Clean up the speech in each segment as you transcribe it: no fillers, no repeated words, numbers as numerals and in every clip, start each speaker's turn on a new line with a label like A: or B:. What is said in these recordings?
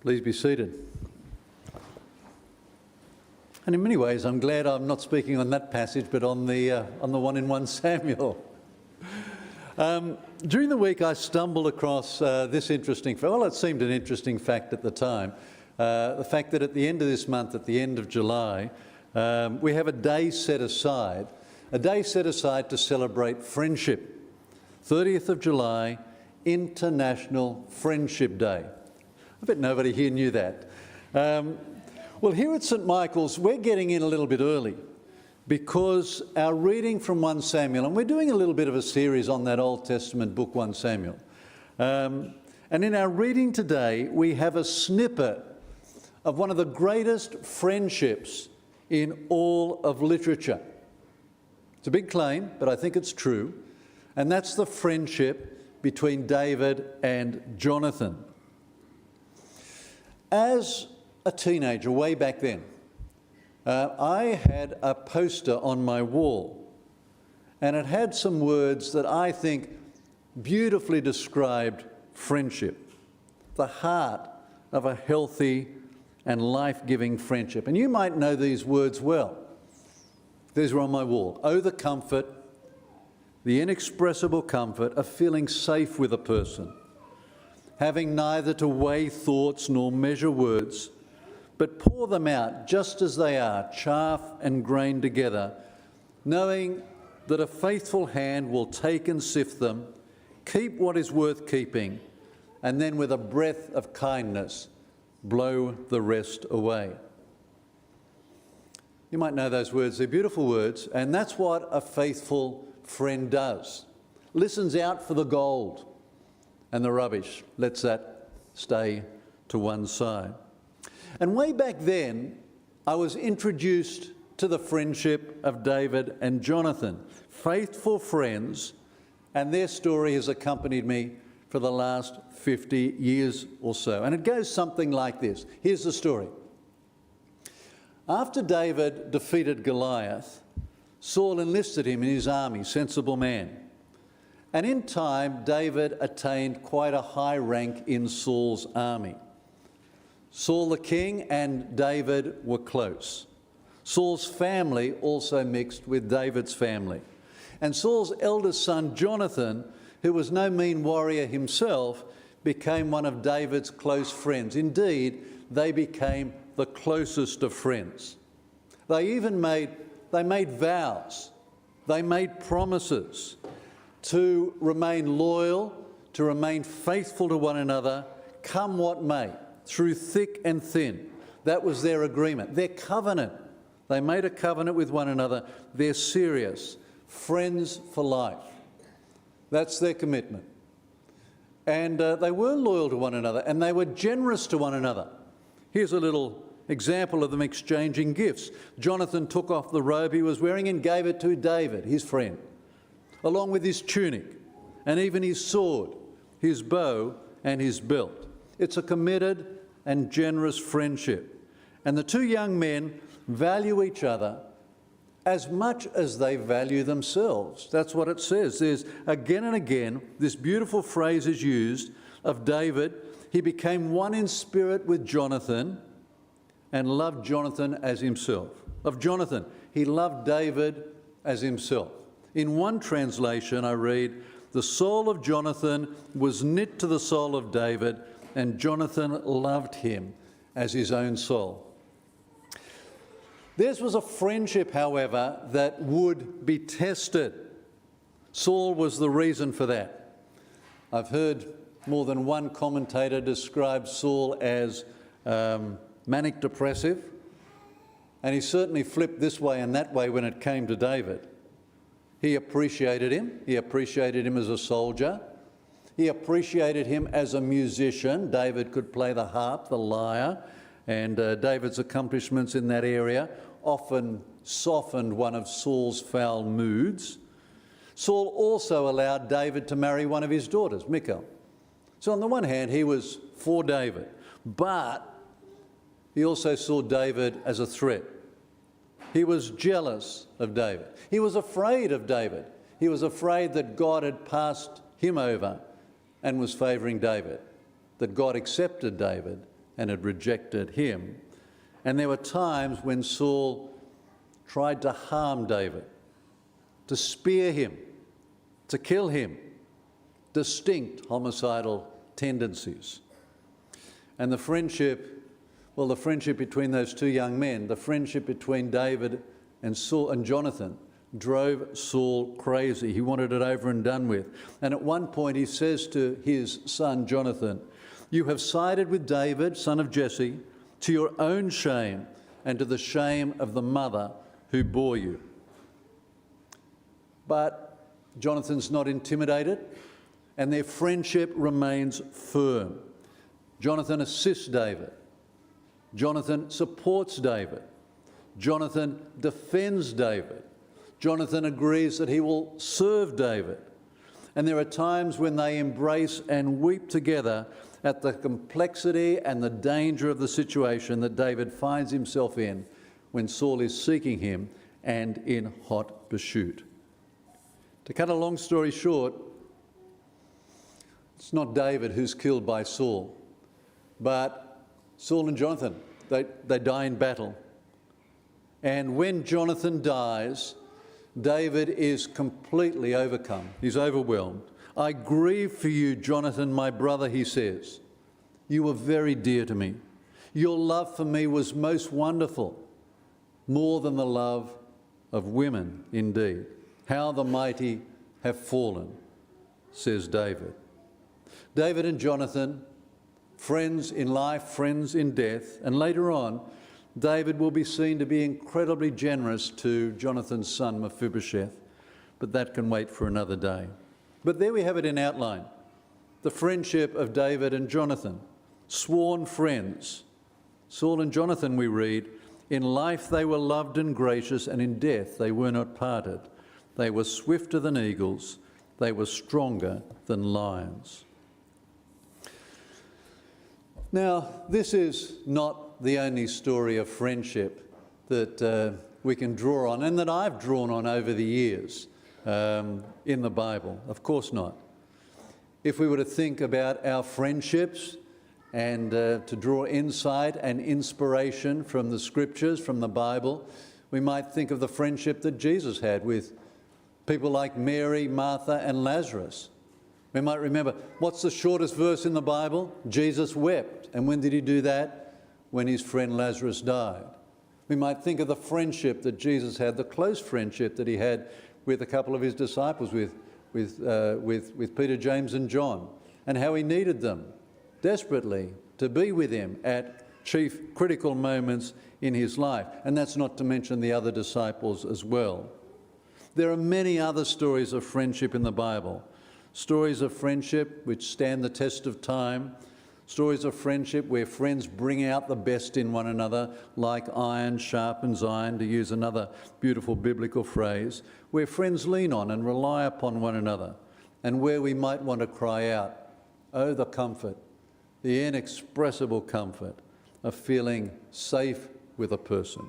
A: Please be seated. And in many ways, I'm glad I'm not speaking on that passage, but on the one in 1 Samuel. During the week, I stumbled across this interesting fact. Well, it seemed an interesting fact at the time. The fact that at the end of this month, at the end of July, we have a day set aside to celebrate friendship. 30th of July, International Friendship Day. I bet nobody here knew that. Well, here at St Michael's, we're getting in a little bit early because our reading from 1 Samuel, and we're doing a little bit of a series on that Old Testament book, 1 Samuel. And in our reading today, we have a snippet of one of the greatest friendships in all of literature. It's a big claim, but I think it's true. And that's the friendship between David and Jonathan. As a teenager, way back then, I had a poster on my wall, and it had some words that I think beautifully described friendship, the heart of a healthy and life-giving friendship. And you might know these words well. These were on my wall. Oh, the comfort, the inexpressible comfort of feeling safe with a person, having neither to weigh thoughts nor measure words, but pour them out just as they are, chaff and grain together, knowing that a faithful hand will take and sift them, keep what is worth keeping, and then with a breath of kindness, blow the rest away. You might know those words. They're beautiful words, and that's what a faithful friend does. Listens out for the gold and the rubbish. Lets that stay to one side. And way back then, I was introduced to the friendship of David and Jonathan, faithful friends, and their story has accompanied me for the last 50 years or so. And it goes something like this. Here's the story. After David defeated Goliath, Saul enlisted him in his army, sensible man. And in time, David attained quite a high rank in Saul's army. Saul the king and David were close. Saul's family also mixed with David's family. And Saul's eldest son, Jonathan, who was no mean warrior himself, became one of David's close friends. Indeed, they became the closest of friends. They even made vows, they made promises to remain loyal, to remain faithful to one another, come what may, through thick and thin. That was their agreement, their covenant. They made a covenant with one another. They're serious, friends for life. That's their commitment. And they were loyal to one another, and they were generous to one another. Here's a little example of them exchanging gifts. Jonathan took off the robe he was wearing and gave it to David, his friend, along with his tunic and even his sword, his bow and his belt. It's a committed and generous friendship. And the two young men value each other as much as they value themselves. That's what it says. There's again and again, this beautiful phrase is used of David. He became one in spirit with Jonathan and loved Jonathan as himself. Of Jonathan, he loved David as himself. In one translation, I read, the soul of Jonathan was knit to the soul of David, and Jonathan loved him as his own soul. Theirs was a friendship, however, that would be tested. Saul was the reason for that. I've heard more than one commentator describe Saul as manic depressive, and he certainly flipped this way and that way when it came to David. He appreciated him. He appreciated him as a soldier. He appreciated him as a musician. David could play the harp, the lyre, and David's accomplishments in that area often softened one of Saul's foul moods. Saul also allowed David to marry one of his daughters, Michal. So on the one hand, he was for David, but he also saw David as a threat. He was jealous of David. He was afraid of David. He was afraid that God had passed him over and was favouring David, that God accepted David and had rejected him. And there were times when Saul tried to harm David, to spear him, to kill him. Distinct homicidal tendencies. And the friendship between those two young men, the friendship between David and Saul and Jonathan, drove Saul crazy. He wanted it over and done with. And at one point he says to his son Jonathan, "You have sided with David, son of Jesse, to your own shame and to the shame of the mother who bore you." But Jonathan's not intimidated, and their friendship remains firm. Jonathan assists David. Jonathan supports David. Jonathan defends David. Jonathan agrees that he will serve David. And there are times when they embrace and weep together at the complexity and the danger of the situation that David finds himself in when Saul is seeking him and in hot pursuit. To cut a long story short, it's not David who's killed by Saul, but Saul and Jonathan, they die in battle. And when Jonathan dies, David is completely overcome. He's overwhelmed. "I grieve for you, Jonathan, my brother," he says. "You were very dear to me. Your love for me was most wonderful, more than the love of women indeed. How the mighty have fallen," says David. David and Jonathan, friends in life, friends in death, and later on, David will be seen to be incredibly generous to Jonathan's son Mephibosheth, but that can wait for another day. But there we have it in outline, the friendship of David and Jonathan, sworn friends. Saul and Jonathan, we read, "In life they were loved and gracious, and in death they were not parted. They were swifter than eagles, they were stronger than lions." Now, this is not the only story of friendship that we can draw on and that I've drawn on over the years in the Bible. Of course not. If we were to think about our friendships and to draw insight and inspiration from the scriptures, from the Bible, we might think of the friendship that Jesus had with people like Mary, Martha, and Lazarus. We might remember, what's the shortest verse in the Bible? Jesus wept. And when did he do that? When his friend Lazarus died. We might think of the friendship that Jesus had, the close friendship that he had with a couple of his disciples, with Peter, James, and John, and how he needed them desperately to be with him at chief critical moments in his life. And that's not to mention the other disciples as well. There are many other stories of friendship in the Bible. Stories of friendship which stand the test of time. Stories of friendship where friends bring out the best in one another, like iron sharpens iron, to use another beautiful biblical phrase, where friends lean on and rely upon one another, and where we might want to cry out, "Oh, the comfort, the inexpressible comfort of feeling safe with a person."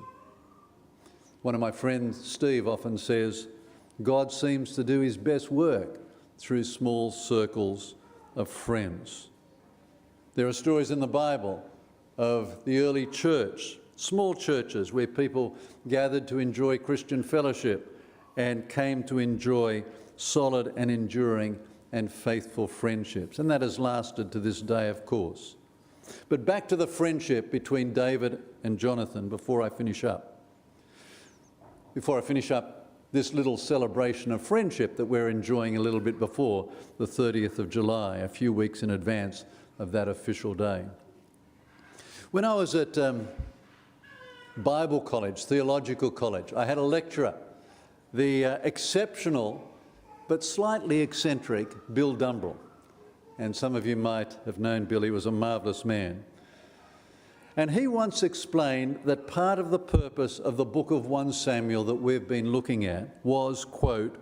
A: One of my friends, Steve, often says, God seems to do his best work through small circles of friends. There are stories in the Bible of the early church, small churches where people gathered to enjoy Christian fellowship and came to enjoy solid and enduring and faithful friendships. And that has lasted to this day, of course. But back to the friendship between David and Jonathan before I finish up this little celebration of friendship that we're enjoying a little bit before the 30th of July, a few weeks in advance of that official day. When I was at Bible college, theological college, I had a lecturer, the exceptional but slightly eccentric Bill Dumbrell. And some of you might have known Bill, he was a marvellous man. And he once explained that part of the purpose of the book of 1 Samuel that we've been looking at was, quote,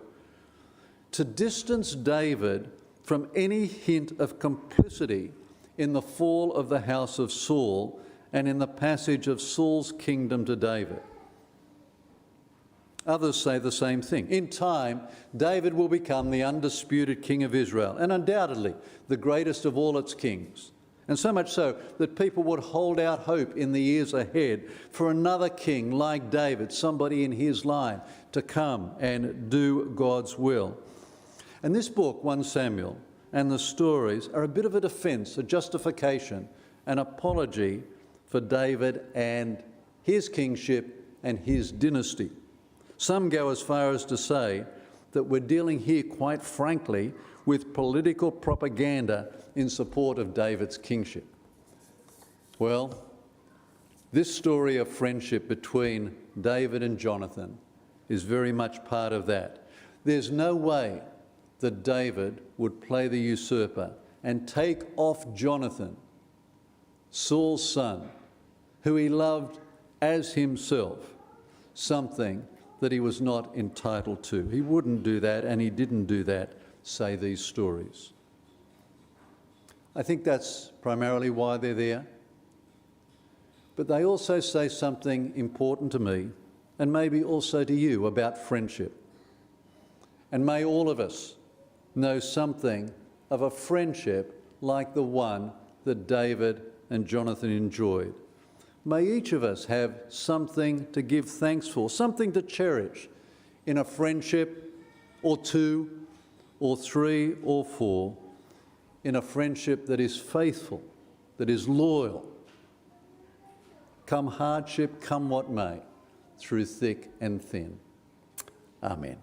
A: to distance David from any hint of complicity in the fall of the house of Saul and in the passage of Saul's kingdom to David. Others say the same thing. In time, David will become the undisputed king of Israel, and undoubtedly the greatest of all its kings. And so much so that people would hold out hope in the years ahead for another king like David, somebody in his line, to come and do God's will. And this book, 1 Samuel, and the stories are a bit of a defence, a justification, an apology for David and his kingship and his dynasty. Some go as far as to say that we're dealing here, quite frankly, with political propaganda in support of David's kingship. Well, this story of friendship between David and Jonathan is very much part of that. There's no way that David would play the usurper and take off Jonathan, Saul's son, who he loved as himself, something that he was not entitled to. He wouldn't do that, and he didn't do that, say these stories. I think that's primarily why they're there. But they also say something important to me, and maybe also to you, about friendship. And may all of us know something of a friendship like the one that David and Jonathan enjoyed. May each of us have something to give thanks for, something to cherish in a friendship, or two, or three, or four, in a friendship that is faithful, that is loyal, come hardship, come what may, through thick and thin. Amen.